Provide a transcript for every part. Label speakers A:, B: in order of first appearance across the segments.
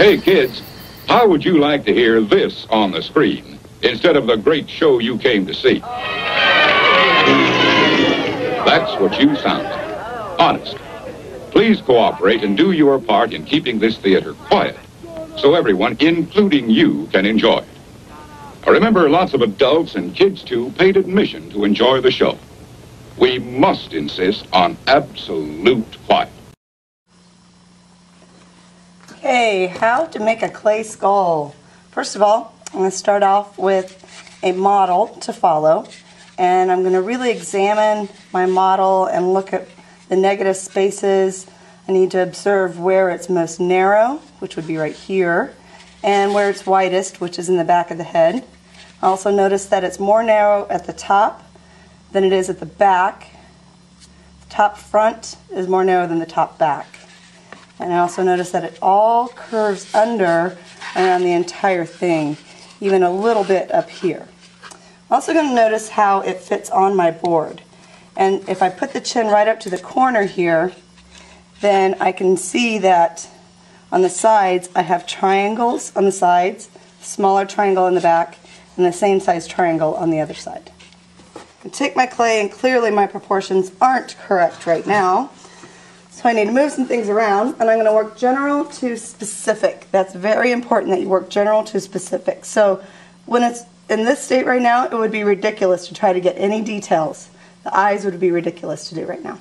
A: Hey kids, how would you like to hear this on the screen instead of the great show you came to see? That's what you sound like. Honest. Please cooperate and do your part in keeping this theater quiet so everyone, including you, can enjoy it. Remember, lots of adults and kids too paid admission to enjoy the show. We must insist on absolute quiet.
B: Okay, how to make a clay skull. First of all, I'm going to start off with a model to follow, and I'm going to really examine my model and look at the negative spaces. I need to observe where it's most narrow, which would be right here, and where it's widest, which is in the back of the head. I also notice that it's more narrow at the top than it is at the back. The top front is more narrow than the top back. And I also notice that it all curves under around the entire thing, even a little bit up here. I'm also going to notice how it fits on my board. And if I put the chin right up to the corner here, then I can see that on the sides I have triangles on the sides, smaller triangle in the back, and the same size triangle on the other side. I take my clay, and clearly my proportions aren't correct right now. So I need to move some things around, and I'm going to work general to specific. That's very important that you work general to specific. So when it's in this state right now, it would be ridiculous to try to get any details. The eyes would be ridiculous to do right now.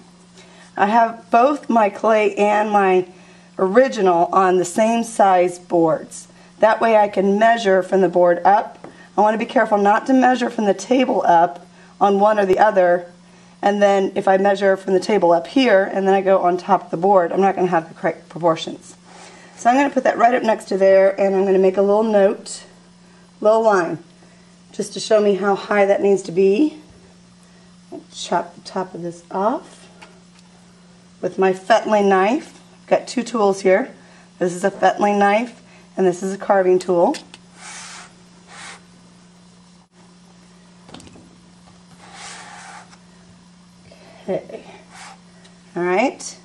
B: I have both my clay and my original on the same size boards. That way I can measure from the board up. I want to be careful not to measure from the table up on one or the other. And then if I measure from the table up here and then I go on top of the board, I'm not going to have the correct proportions. So I'm going to put that right up next to there, and I'm going to make a little note, little line, just to show me how high that needs to be. I'll chop the top of this off with my fettling knife. I've got two tools here. This is a fettling knife and this is a carving tool. Okay. Alright,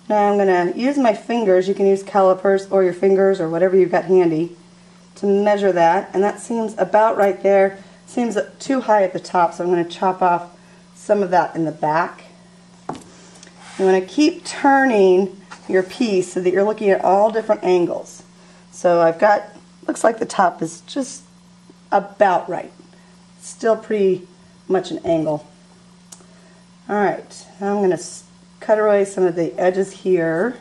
B: now I'm going to use my fingers. You can use calipers or your fingers or whatever you've got handy to measure that, and that seems about right there. Seems too high at the top, so I'm going to chop off some of that in the back. You want to keep turning your piece so that you're looking at all different angles. So I've got, looks like the top is just about right. Still pretty much an angle. Alright, now I'm going to cut away some of the edges here,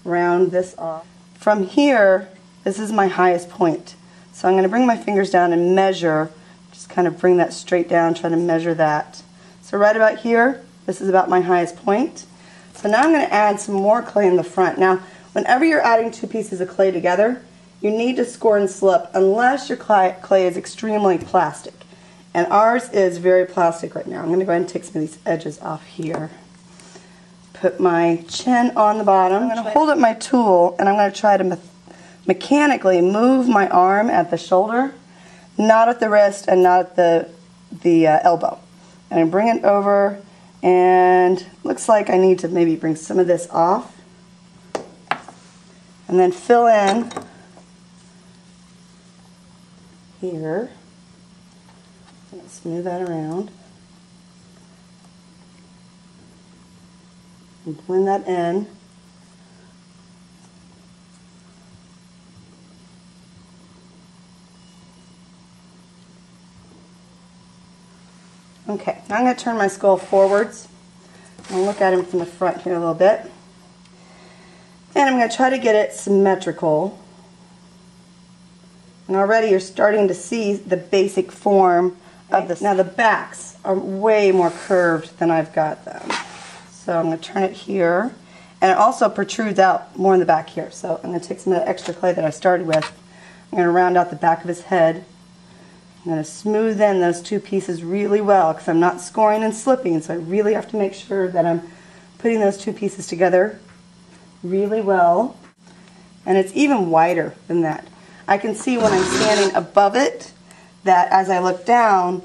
B: round this off. From here, this is my highest point. So I'm going to bring my fingers down and measure, just kind of bring that straight down, try to measure that. So right about here, this is about my highest point. So now I'm going to add some more clay in the front. Now, whenever you're adding two pieces of clay together, you need to score and slip unless your clay is extremely plastic. And ours is very plastic right now. I'm going to go ahead and take some of these edges off here. Put my chin on the bottom. I'm going to hold up my tool and I'm going to try to mechanically move my arm at the shoulder, not at the wrist and not at the elbow. And I bring it over, and looks like I need to maybe bring some of this off. And then fill in here. Smooth that around and blend that in. Okay, now I'm going to turn my skull forwards and look at him from the front here a little bit. And I'm going to try to get it symmetrical. And already you're starting to see the basic form of this. Now the backs are way more curved than I've got them. So I'm going to turn it here. And it also protrudes out more in the back here. So I'm going to take some of the extra clay that I started with. I'm going to round out the back of his head. I'm going to smooth in those two pieces really well because I'm not scoring and slipping, so I really have to make sure that I'm putting those two pieces together really well. And it's even wider than that. I can see when I'm standing above it that as I look down,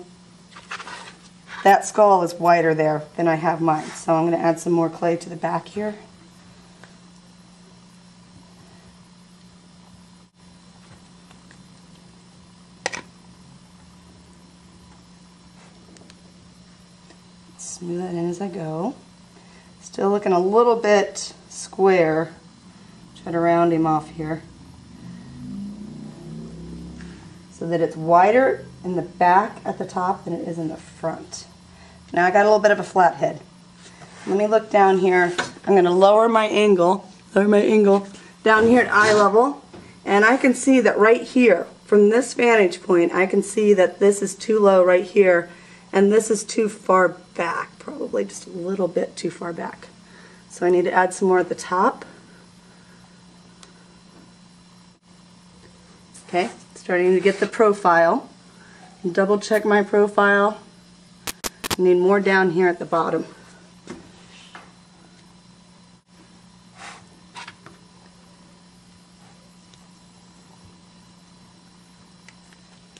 B: that skull is wider there than I have mine. So I'm going to add some more clay to the back here. Smooth that in as I go. Still looking a little bit square. Try to round him off here so that it's wider in the back at the top than it is in the front. Now I got a little bit of a flat head. Let me look down here. I'm going to lower my angle down here at eye level, and I can see that right here, from this vantage point, I can see that this is too low right here, and this is too far back, probably just a little bit too far back. So I need to add some more at the top. Okay, starting to get the profile. Double check my profile. I need more down here at the bottom.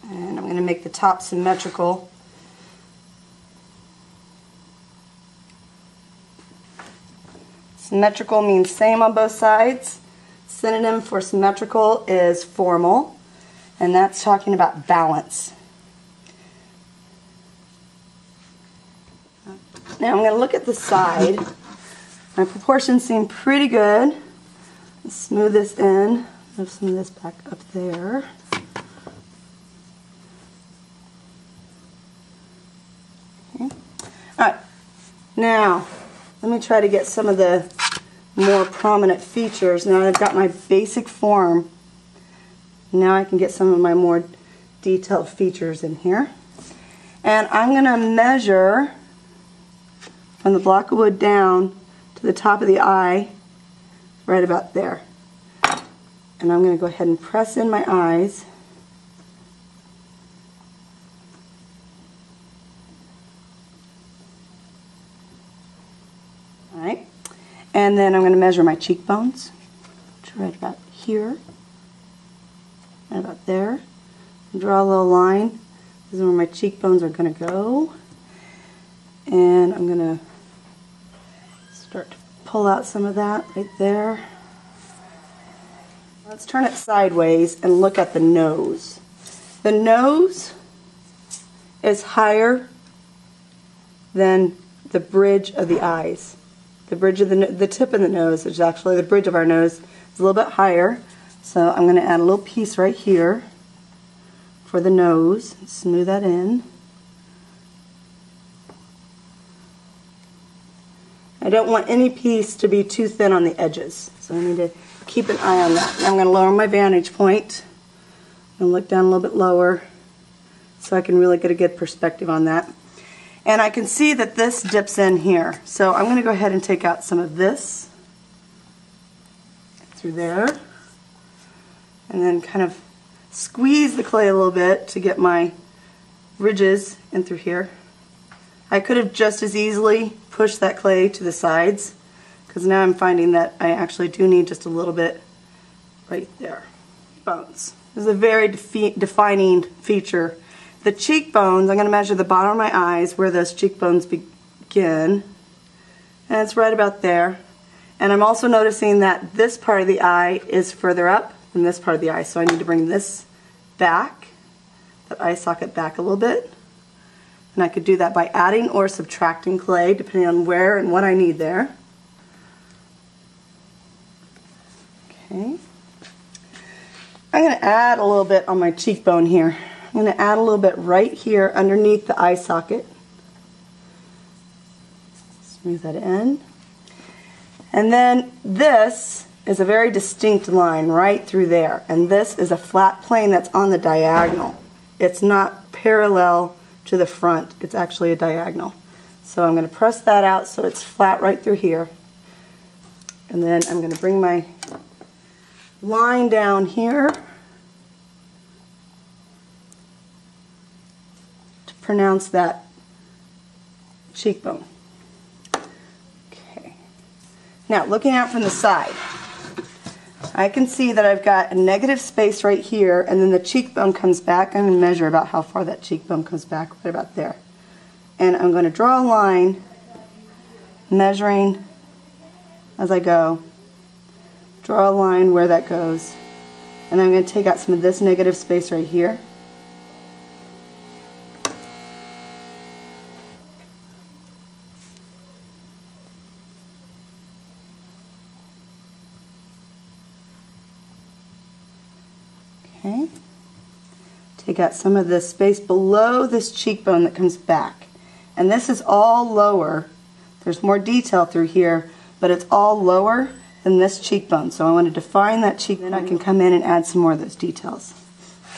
B: And I'm going to make the top symmetrical. Symmetrical means same on both sides. Synonym for symmetrical is formal, and that's talking about balance. Now I'm going to look at the side. My proportions seem pretty good. Let's smooth this in. Move some of this back up there. Okay. Alright, now let me try to get some of the more prominent features. Now I've got my basic form. Now I can get some of my more detailed features in here. And I'm going to measure from the block of wood down to the top of the eye, right about there. And I'm going to go ahead and press in my eyes. Alright. And then I'm going to measure my cheekbones, which are right about here, right about there. Draw a little line. This is where my cheekbones are going to go. And I'm going to start to pull out some of that right there. Let's turn it sideways and look at the nose. The nose is higher than the bridge of the eyes. The bridge of the tip of the nose, which is actually the bridge of our nose, is a little bit higher. So I'm going to add a little piece right here for the nose. Smooth that in. I don't want any piece to be too thin on the edges, so I need to keep an eye on that. Now I'm going to lower my vantage point and look down a little bit lower so I can really get a good perspective on that. And I can see that this dips in here, so I'm going to go ahead and take out some of this through there and then kind of squeeze the clay a little bit to get my ridges in through here. I could have just as easily pushed that clay to the sides, because now I'm finding that I actually do need just a little bit right there. Bones. This is a very defining feature. The cheekbones, I'm going to measure the bottom of my eyes where those cheekbones begin, and it's right about there. And I'm also noticing that this part of the eye is further up than this part of the eye, so I need to bring this back, that eye socket back a little bit. And I could do that by adding or subtracting clay, depending on where and what I need there. Okay. I'm going to add a little bit on my cheekbone here. I'm going to add a little bit right here underneath the eye socket. Smooth that in. And then this is a very distinct line right through there. And this is a flat plane that's on the diagonal. It's not parallel to the front. It's actually a diagonal. So I'm going to press that out so it's flat right through here. And then I'm going to bring my line down here to pronounce that cheekbone. Okay. Now, looking out from the side, I can see that I've got a negative space right here, and then the cheekbone comes back. I'm going to measure about how far that cheekbone comes back, right about there. And I'm going to draw a line, measuring as I go. Draw a line where that goes. And I'm going to take out some of this negative space right here. Okay. Take out some of the space below this cheekbone that comes back. And this is all lower. There's more detail through here, but it's all lower than this cheekbone. So I want to define that cheekbone. Then I can come in and add some more of those details.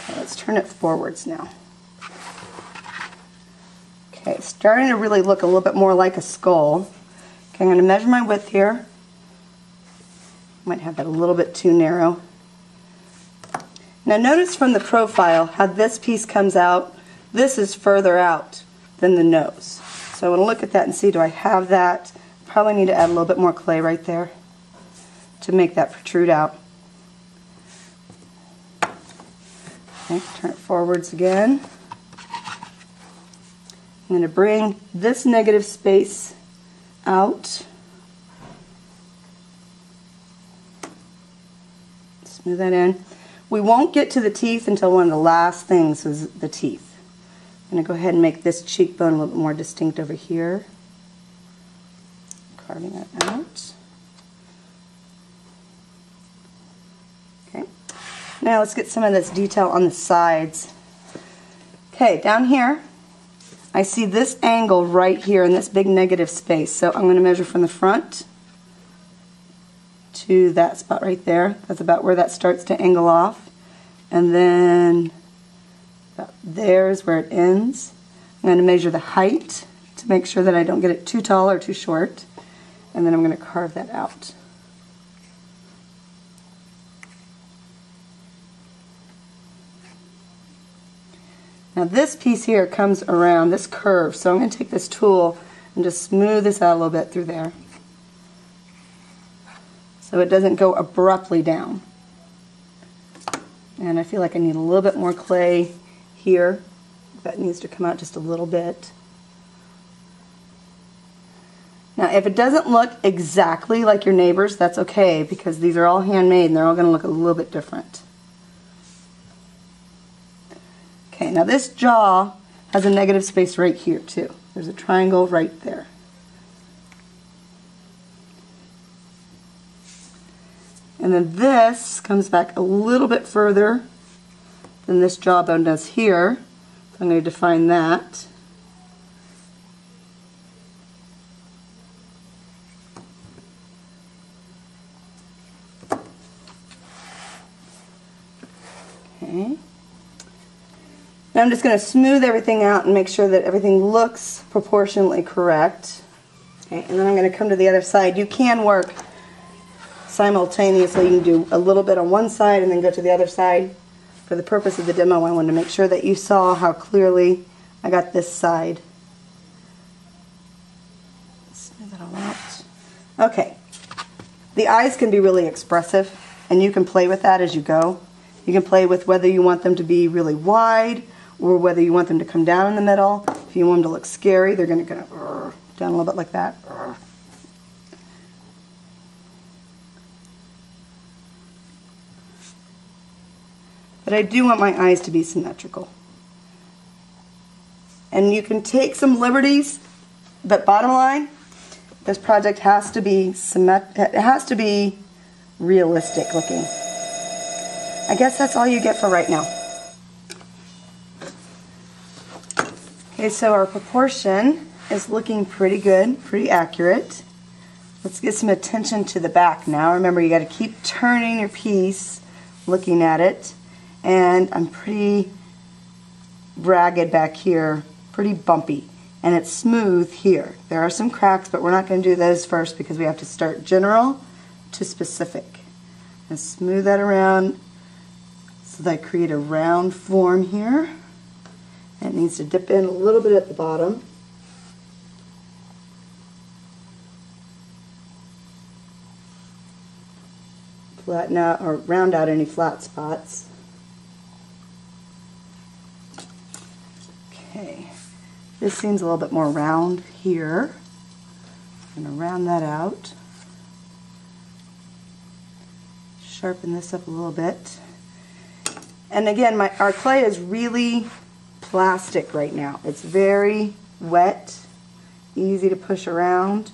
B: Okay, let's turn it forwards now. Okay, starting to really look a little bit more like a skull. Okay, I'm going to measure my width here. Might have that a little bit too narrow. Now notice from the profile how this piece comes out. This is further out than the nose. So I want to look at that and see, do I have that? Probably need to add a little bit more clay right there to make that protrude out. Okay, turn it forwards again. I'm going to bring this negative space out. Smooth that in. We won't get to the teeth until one of the last things is the teeth. I'm going to go ahead and make this cheekbone a little bit more distinct over here. Carving that out. Okay. Now let's get some of this detail on the sides. Okay, down here, I see this angle right here in this big negative space. So I'm going to measure from the front to that spot right there. That's about where that starts to angle off. And then about there's where it ends. I'm going to measure the height to make sure that I don't get it too tall or too short. And then I'm going to carve that out. Now this piece here comes around this curve, so I'm going to take this tool and just smooth this out a little bit through there so it doesn't go abruptly down. And I feel like I need a little bit more clay here. That needs to come out just a little bit. Now if it doesn't look exactly like your neighbor's, that's okay, because these are all handmade and they're all going to look a little bit different. Okay, now this jaw has a negative space right here too. There's a triangle right there. And then this comes back a little bit further than this jawbone does here. So I'm going to define that. Okay. Now I'm just going to smooth everything out and make sure that everything looks proportionally correct. Okay, and then I'm going to come to the other side. You can work simultaneously. You can do a little bit on one side and then go to the other side. For the purpose of the demo, I wanted to make sure that you saw how clearly I got this side. Smooth that all out. Okay. The eyes can be really expressive, and you can play with that as you go. You can play with whether you want them to be really wide or whether you want them to come down in the middle. If you want them to look scary, they're going to go down a little bit like that. But I do want my eyes to be symmetrical. And you can take some liberties, but bottom line, this project has to be it has to be realistic looking. I guess that's all you get for right now. Okay, so our proportion is looking pretty good, pretty accurate. Let's get some attention to the back now. Remember, you got to keep turning your piece, looking at it. And I'm pretty ragged back here, pretty bumpy. And it's smooth here. There are some cracks, but we're not going to do those first because we have to start general to specific. And smooth that around so that I create a round form here. It needs to dip in a little bit at the bottom. Flatten out or round out any flat spots. Okay, this seems a little bit more round here. I'm going to round that out. Sharpen this up a little bit. And again, our clay is really plastic right now. It's very wet, easy to push around,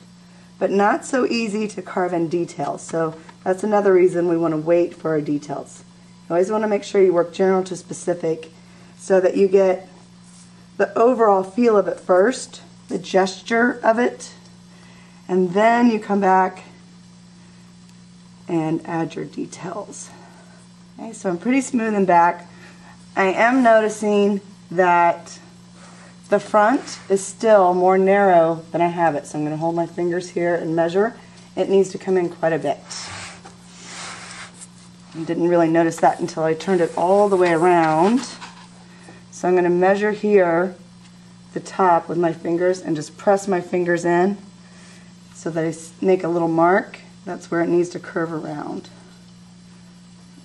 B: but not so easy to carve in details. So that's another reason we want to wait for our details. You always want to make sure you work general to specific so that you get the overall feel of it first, the gesture of it, and then you come back and add your details. Okay, so I'm pretty smooth and back. I am noticing that the front is still more narrow than I have it, so I'm going to hold my fingers here and measure. It needs to come in quite a bit. I didn't really notice that until I turned it all the way around. So I'm going to measure here the top with my fingers and just press my fingers in so that I make a little mark. That's where it needs to curve around.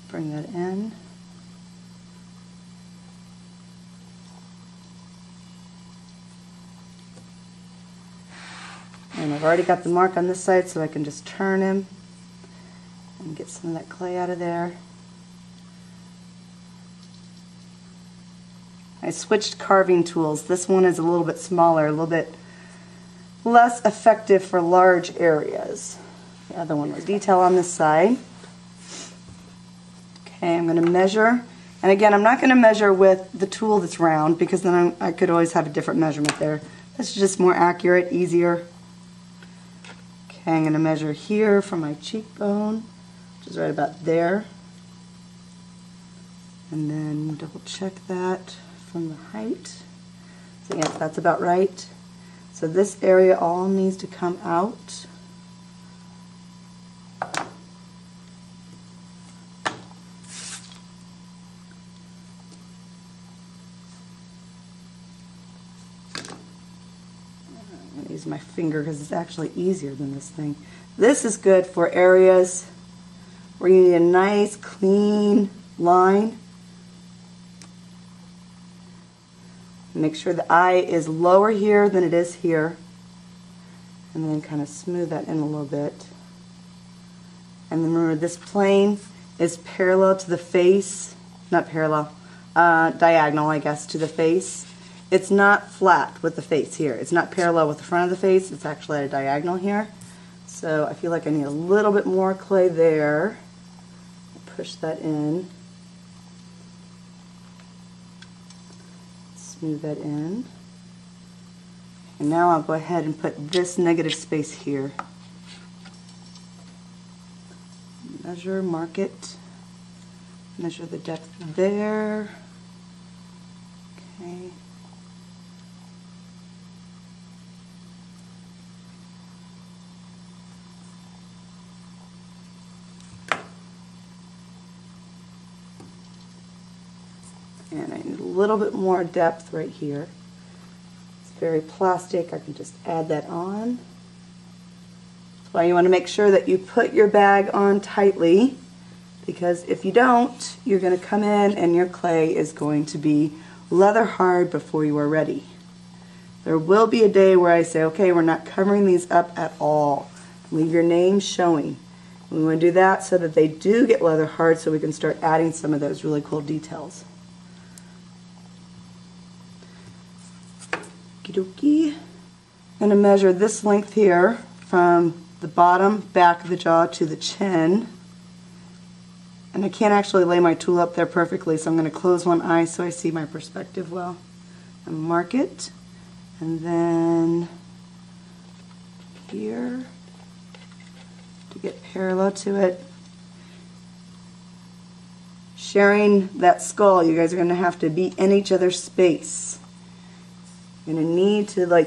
B: Bring that in. And I've already got the mark on this side, so I can just turn him and get some of that clay out of there. I switched carving tools. This one is a little bit smaller, a little bit less effective for large areas. The other one was detail on this side. Okay, I'm going to measure. And again, I'm not going to measure with the tool that's round because then I could always have a different measurement there. This is just more accurate, easier. Okay, I'm going to measure here from my cheekbone, which is right about there. And then double check that from the height. So yes, that's about right. So this area all needs to come out. I'm going to use my finger because it's actually easier than this thing. This is good for areas where you need a nice clean line. Make sure the eye is lower here than it is here, and then kind of smooth that in a little bit. And then remember, this plane is parallel to the face, not parallel, diagonal, I guess, to the face. It's not flat with the face here. It's not parallel with the front of the face. It's actually at a diagonal here. So I feel like I need a little bit more clay there. Push that in. Smooth that in. And now I'll go ahead and put this negative space here. Measure, mark it. Measure the depth there. Okay. And I need a little bit more depth right here. It's very plastic. I can just add that on. That's why you want to make sure that you put your bag on tightly, because if you don't, you're going to come in and your clay is going to be leather hard before you are ready. There will be a day where I say, okay, we're not covering these up at all. Leave your name showing. We want to do that so that they do get leather hard, so we can start adding some of those really cool details. Okie-dokie. I'm going to measure this length here from the bottom back of the jaw to the chin. And I can't actually lay my tool up there perfectly, so I'm going to close one eye so I see my perspective well. And mark it. And then here to get parallel to it. Sharing that skull, you guys are going to have to be in each other's space. You're going to need to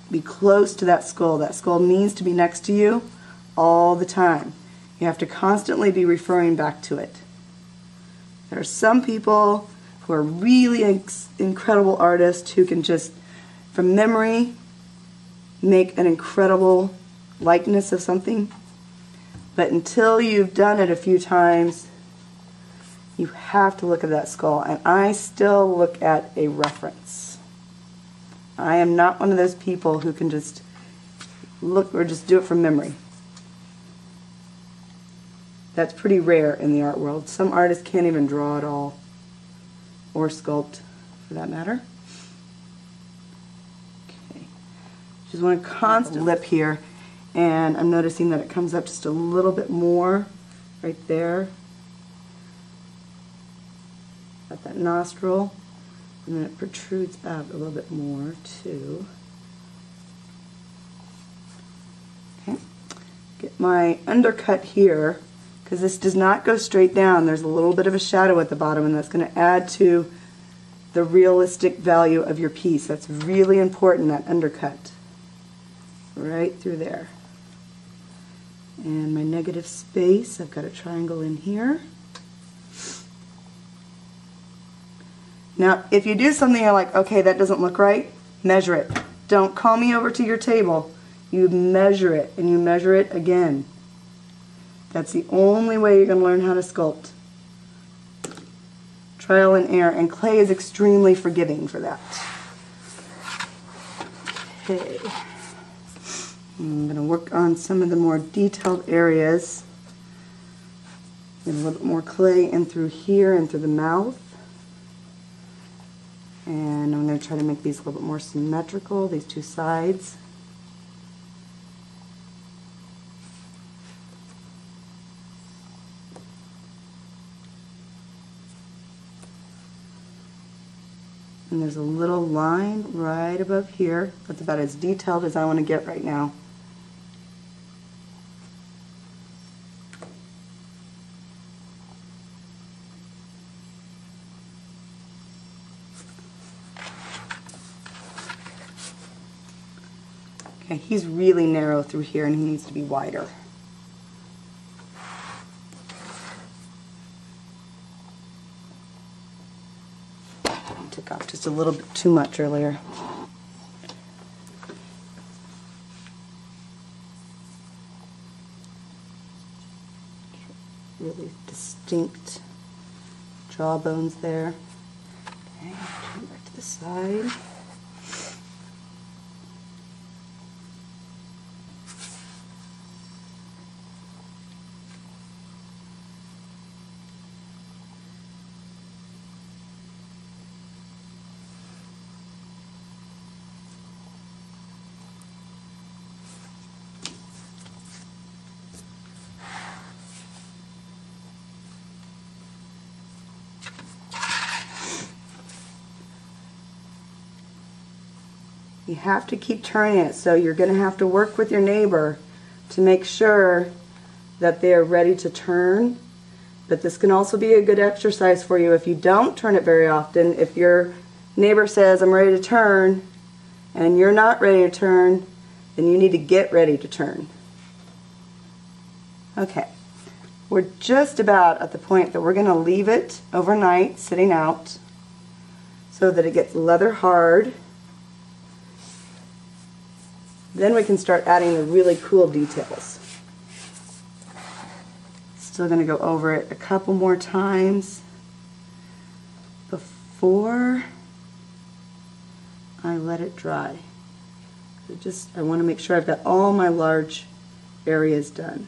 B: be close to that skull. That skull needs to be next to you all the time. You have to constantly be referring back to it. There are some people who are really incredible artists who can just, from memory, make an incredible likeness of something. But until you've done it a few times, you have to look at that skull. And I still look at a reference. I am not one of those people who can just look or just do it from memory. That's pretty rare in the art world. Some artists can't even draw at all, or sculpt for that matter. Okay. Just want to constant lip here, and I'm noticing that it comes up just a little bit more right there. Got that nostril, and then it protrudes out a little bit more too. Okay. Get my undercut here, because this does not go straight down. There's a little bit of a shadow at the bottom, and that's going to add to the realistic value of your piece. That's really important, that undercut. Right through there. And my negative space, I've got a triangle in here. Now, if you do something you're like, okay, that doesn't look right, measure it. Don't call me over to your table. You measure it, and you measure it again. That's the only way you're going to learn how to sculpt. Trial and error, and clay is extremely forgiving for that. Okay. I'm going to work on some of the more detailed areas. Get a little bit more clay in through here and through the mouth. And I'm going to try to make these a little bit more symmetrical, these two sides. And there's a little line right above here. That's about as detailed as I want to get right now. Okay, he's really narrow through here and he needs to be wider. Took off just a little bit too much earlier. Really distinct jawbones there. Okay, turn back to the side. You have to keep turning it, so you're going to have to work with your neighbor to make sure that they are ready to turn. But this can also be a good exercise for you if you don't turn it very often. If your neighbor says, I'm ready to turn, and you're not ready to turn, then you need to get ready to turn. Okay, we're just about at the point that we're going to leave it overnight sitting out so that it gets leather hard. Then we can start adding the really cool details. Still going to go over it a couple more times before I let it dry. I want to make sure I've got all my large areas done.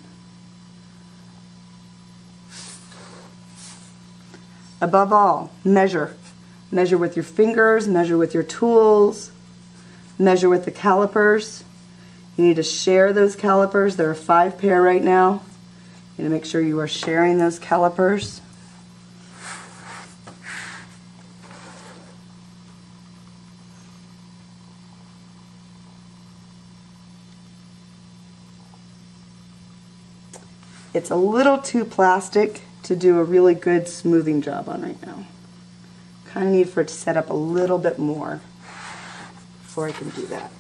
B: Above all, measure. Measure with your fingers, measure with your tools, measure with the calipers. You need to share those calipers. There are 5 pair right now. You need to make sure you are sharing those calipers. It's a little too plastic to do a really good smoothing job on right now. Kind of need for it to set up a little bit more before I can do that.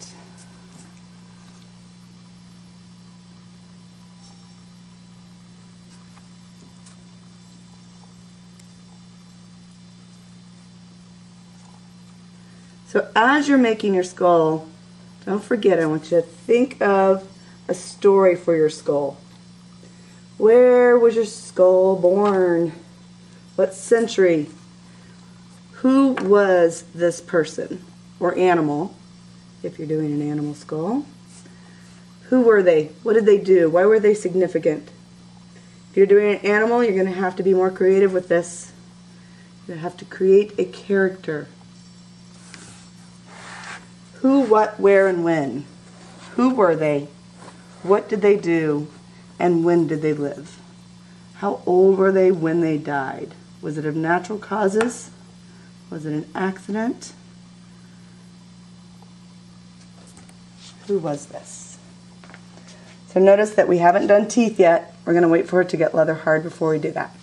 B: So as you're making your skull, don't forget, I want you to think of a story for your skull. Where was your skull born? What century? Who was this person or animal, if you're doing an animal skull? Who were they? What did they do? Why were they significant? If you're doing an animal, you're going to have to be more creative with this. You're going to have to create a character. Who, what, where, and when? Who were they? What did they do? And when did they live? How old were they when they died? Was it of natural causes? Was it an accident? Who was this? So notice that we haven't done teeth yet. We're going to wait for it to get leather hard before we do that.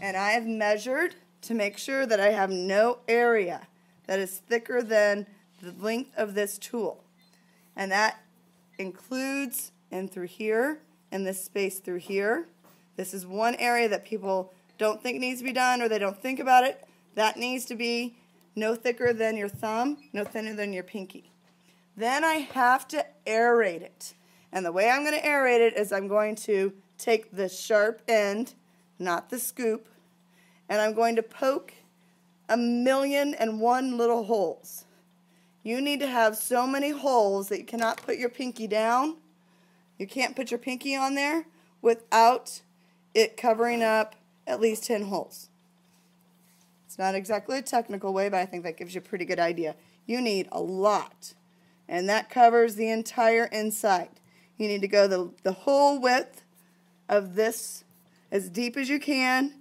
B: And I have measured to make sure that I have no area that is thicker than the length of this tool. And that includes in through here and this space through here. This is one area that people don't think needs to be done, or they don't think about it. That needs to be no thicker than your thumb, no thinner than your pinky. Then I have to aerate it. And the way I'm going to aerate it is I'm going to take the sharp end, not the scoop, and I'm going to poke 1,000,001 little holes. You need to have so many holes that you cannot put your pinky down. You can't put your pinky on there without it covering up at least 10 holes. It's not exactly a technical way, but I think that gives you a pretty good idea. You need a lot, and that covers the entire inside. You need to go the whole width of this as deep as you can.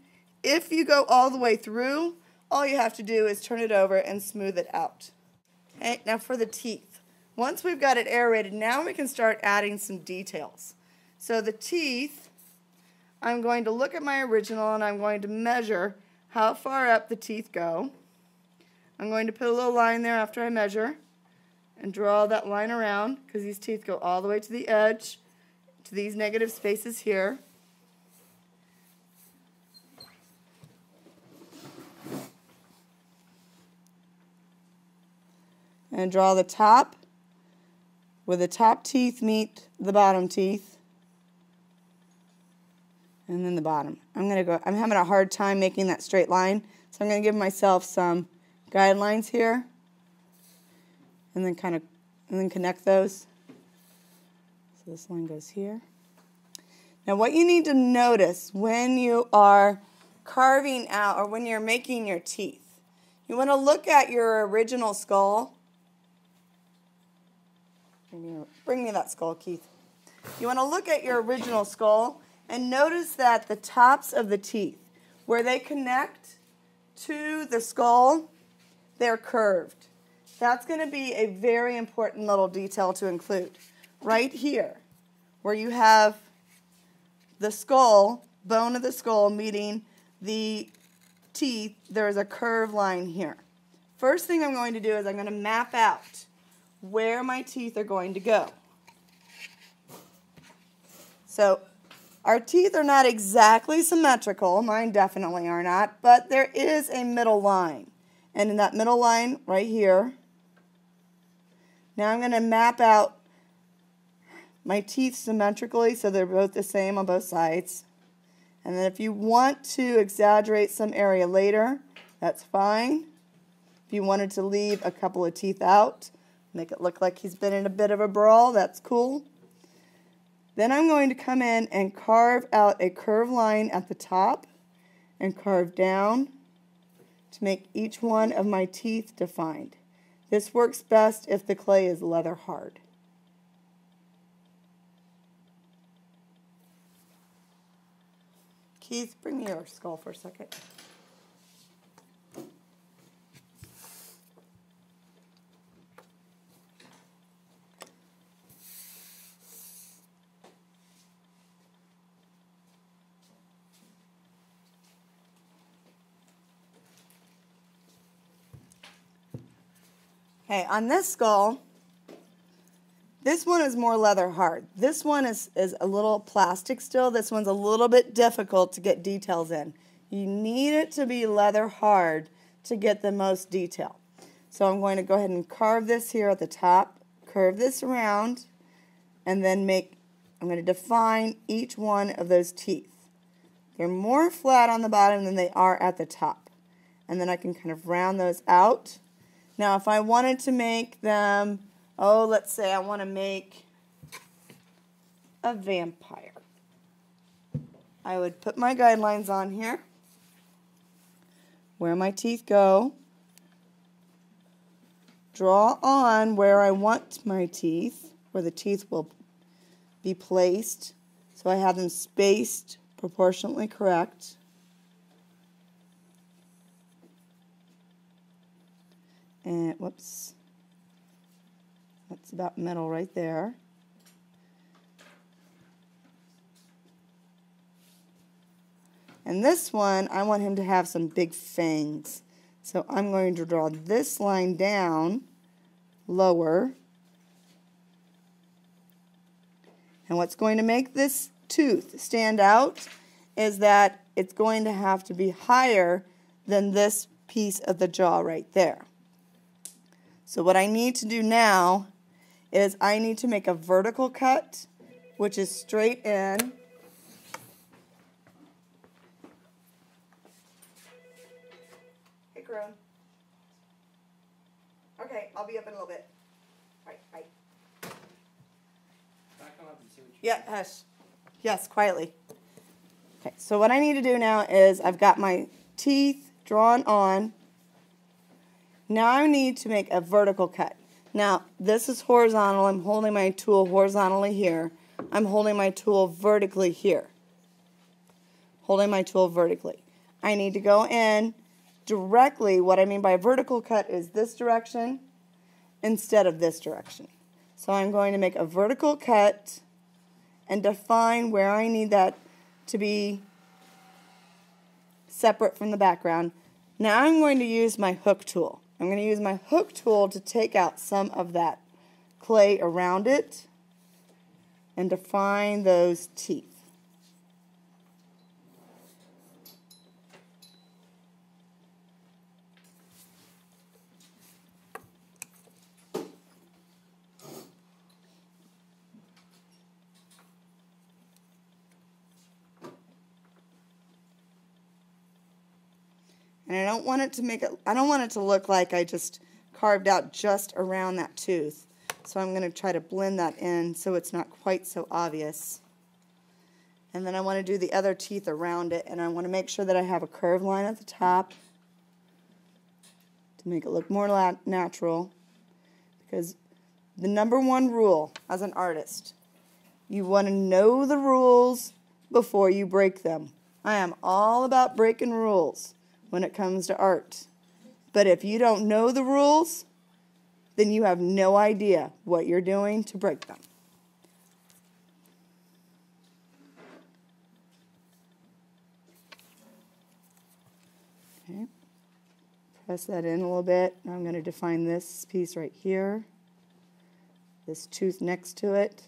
B: If you go all the way through, all you have to do is turn it over and smooth it out. Okay, now for the teeth. Once we've got it aerated, now we can start adding some details. So the teeth, I'm going to look at my original and I'm going to measure how far up the teeth go. I'm going to put a little line there after I measure and draw that line around, because these teeth go all the way to the edge, to these negative spaces here. And draw the top where the top teeth meet the bottom teeth, and then the bottom. I'm having a hard time making that straight line, so I'm going to give myself some guidelines here, and then connect those. So this line goes here. Now what you need to notice when you are carving out, or when you're making your teeth, you want to look at your original skull. Bring me that skull, Keith. You want to look at your original skull and notice that the tops of the teeth, where they connect to the skull, they're curved. That's going to be a very important little detail to include. Right here, where you have the skull, bone of the skull meeting the teeth, there's a curved line here. First thing I'm going to do is I'm going to map out where my teeth are going to go. So our teeth are not exactly symmetrical, mine definitely are not, but there is a middle line. And in that middle line right here, now I'm going to map out my teeth symmetrically so they're both the same on both sides. And then if you want to exaggerate some area later, that's fine. If you wanted to leave a couple of teeth out, make it look like he's been in a bit of a brawl, that's cool. Then I'm going to come in and carve out a curved line at the top and carve down to make each one of my teeth defined. This works best if the clay is leather hard. Keith, bring me your skull for a second. Okay, on this skull, this one is more leather hard. This one is a little plastic still. This one's a little bit difficult to get details in. You need it to be leather hard to get the most detail. So I'm going to go ahead and carve this here at the top, curve this around, and then I'm going to define each one of those teeth. They're more flat on the bottom than they are at the top. And then I can kind of round those out. Now, if I wanted to make them, let's say I want to make a vampire. I would put my guidelines on here, where my teeth go, draw on where I want my teeth, where the teeth will be placed, so I have them spaced proportionately correct. And whoops, that's about middle right there. And this one, I want him to have some big fangs. So I'm going to draw this line down lower. And what's going to make this tooth stand out is that it's going to have to be higher than this piece of the jaw right there. So what I need to do now is I need to make a vertical cut, which is straight in. Hey, Crone. Okay, I'll be up in a little bit. All right, bye. Yeah, hush. Yes, quietly. Okay, so what I need to do now is I've got my teeth drawn on. Now I need to make a vertical cut. Now, this is horizontal. I'm holding my tool horizontally here. I'm holding my tool vertically here. Holding my tool vertically. I need to go in directly. What I mean by vertical cut is this direction instead of this direction. So I'm going to make a vertical cut and define where I need that to be separate from the background. Now I'm going to use my hook tool. I'm going to use my hook tool to take out some of that clay around it and define those teeth. And I don't want it to look like I just carved out just around that tooth. So I'm going to try to blend that in so it's not quite so obvious. And then I want to do the other teeth around it, and I want to make sure that I have a curved line at the top to make it look more natural. Because the number one rule as an artist, you want to know the rules before you break them. I am all about breaking rules when it comes to art. But if you don't know the rules, then you have no idea what you're doing to break them. Okay. Press that in a little bit. Now I'm going to define this piece right here, this tooth next to it.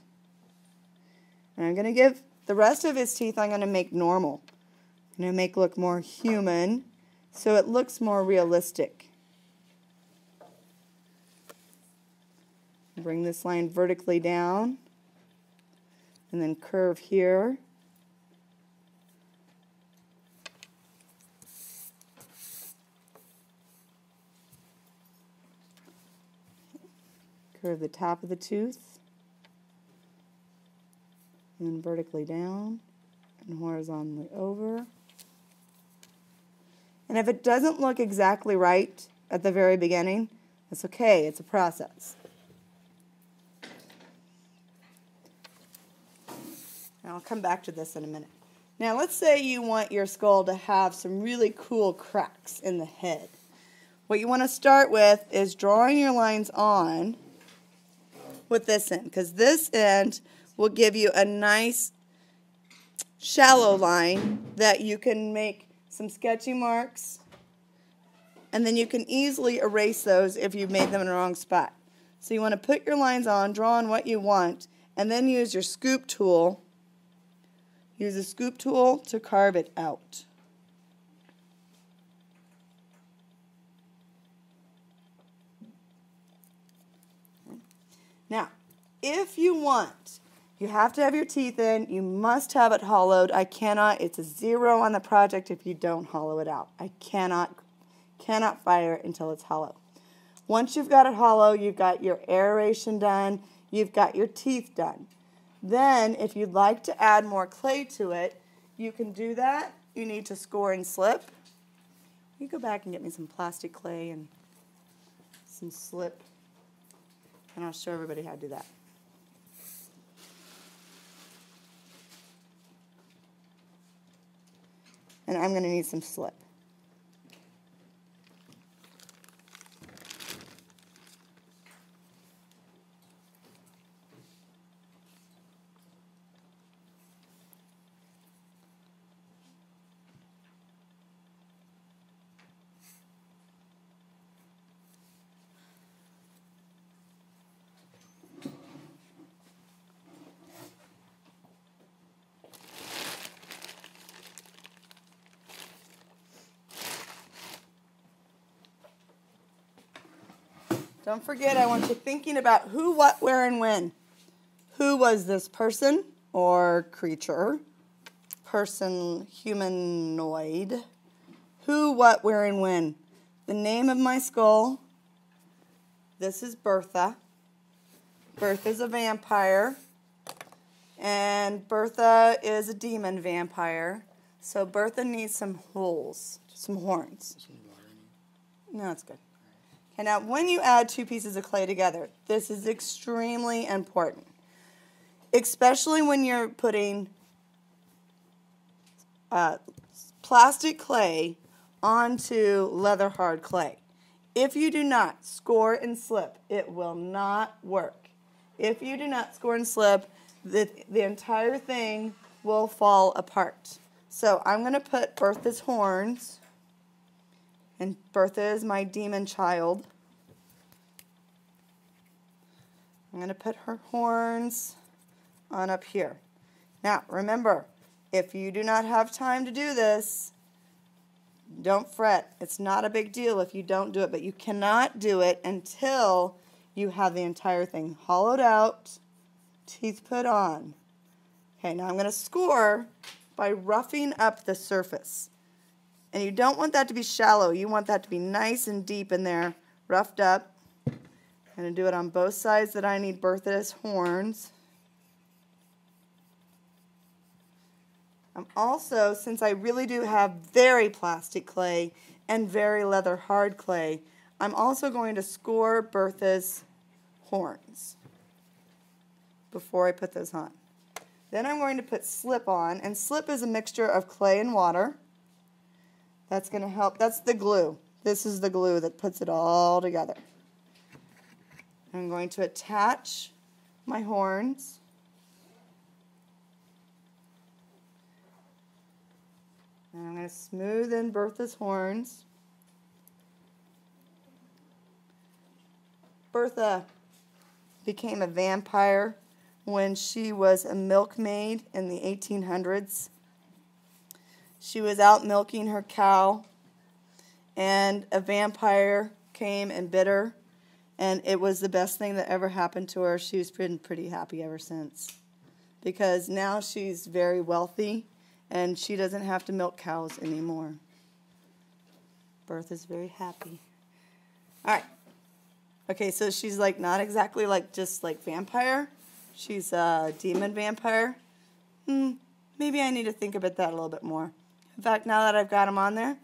B: And I'm going to give the rest of his teeth, I'm going to make normal. I'm going to make look more human, so it looks more realistic. Bring this line vertically down and then curve here. Curve the top of the tooth and then vertically down and horizontally over. And if it doesn't look exactly right at the very beginning, that's okay, it's a process. And I'll come back to this in a minute. Now let's say you want your skull to have some really cool cracks in the head. What you want to start with is drawing your lines on with this end, because this end will give you a nice shallow line that you can make some sketchy marks, and then you can easily erase those if you've made them in the wrong spot. So you want to put your lines on, draw on what you want, and then use your scoop tool. Use the scoop tool to carve it out. Now, if you want, you have to have your teeth in, you must have it hollowed. It's a 0 on the project if you don't hollow it out. I cannot fire it until it's hollow. Once you've got it hollow, you've got your aeration done, you've got your teeth done. Then, if you'd like to add more clay to it, you can do that. You need to score and slip. You go back and get me some plastic clay and some slip, and I'll show everybody how to do that. And I'm going to need some slip. Don't forget, I want you thinking about who, what, where, and when. Who was this person or creature? Person, humanoid. Who, what, where, and when. The name of my skull. This is Bertha. Bertha's a vampire. And Bertha is a demon vampire. So Bertha needs some holes, some horns. No, that's good. Okay, now when you add two pieces of clay together, this is extremely important. Especially when you're putting plastic clay onto leather hard clay. If you do not score and slip, it will not work. If you do not score and slip, the entire thing will fall apart. So I'm going to put Bertha's horns, and Bertha is my demon child. I'm going to put her horns on up here. Now, remember, if you do not have time to do this, don't fret. It's not a big deal if you don't do it, but you cannot do it until you have the entire thing hollowed out, teeth put on. Okay, now I'm going to score by roughing up the surface. And you don't want that to be shallow. You want that to be nice and deep in there, roughed up. I'm going to do it on both sides that I need Bertha's horns. I'm also, since I really do have very plastic clay and very leather hard clay, I'm also going to score Bertha's horns before I put those on. Then I'm going to put slip on, and slip is a mixture of clay and water. That's going to help. That's the glue. This is the glue that puts it all together. I'm going to attach my horns. And I'm going to smooth in Bertha's horns. Bertha became a vampire when she was a milkmaid in the 1800s. She was out milking her cow, and a vampire came and bit her, and it was the best thing that ever happened to her. She's been pretty happy ever since, because now she's very wealthy, and she doesn't have to milk cows anymore. Bertha's very happy. All right. Okay, so she's like not exactly like just like vampire. She's a demon vampire. Maybe I need to think about that a little bit more. In fact, now that I've got them on there,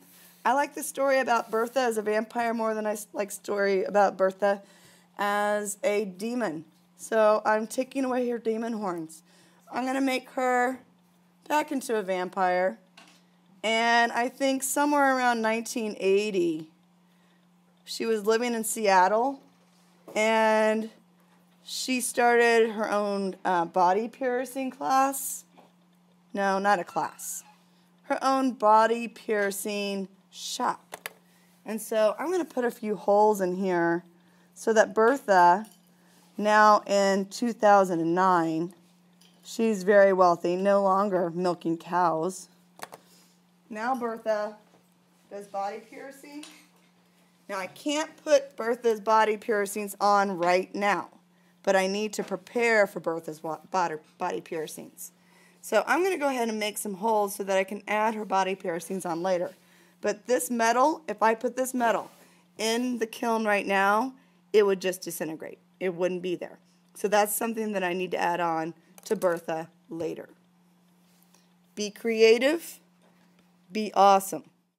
B: I like the story about Bertha as a vampire more than I like story about Bertha as a demon. So I'm taking away her demon horns. I'm going to make her back into a vampire. And I think somewhere around 1980, she was living in Seattle, and she started her own body piercing class. No, not a class. Her own body piercing shop. And so I'm going to put a few holes in here so that Bertha, now in 2009, she's very wealthy, no longer milking cows. Now Bertha does body piercing. Now I can't put Bertha's body piercings on right now, but I need to prepare for Bertha's body piercings. So I'm going to go ahead and make some holes so that I can add her body piercings on later. But this metal, if I put this metal in the kiln right now, it would just disintegrate. It wouldn't be there. So that's something that I need to add on to Bertha later. Be creative. Be awesome.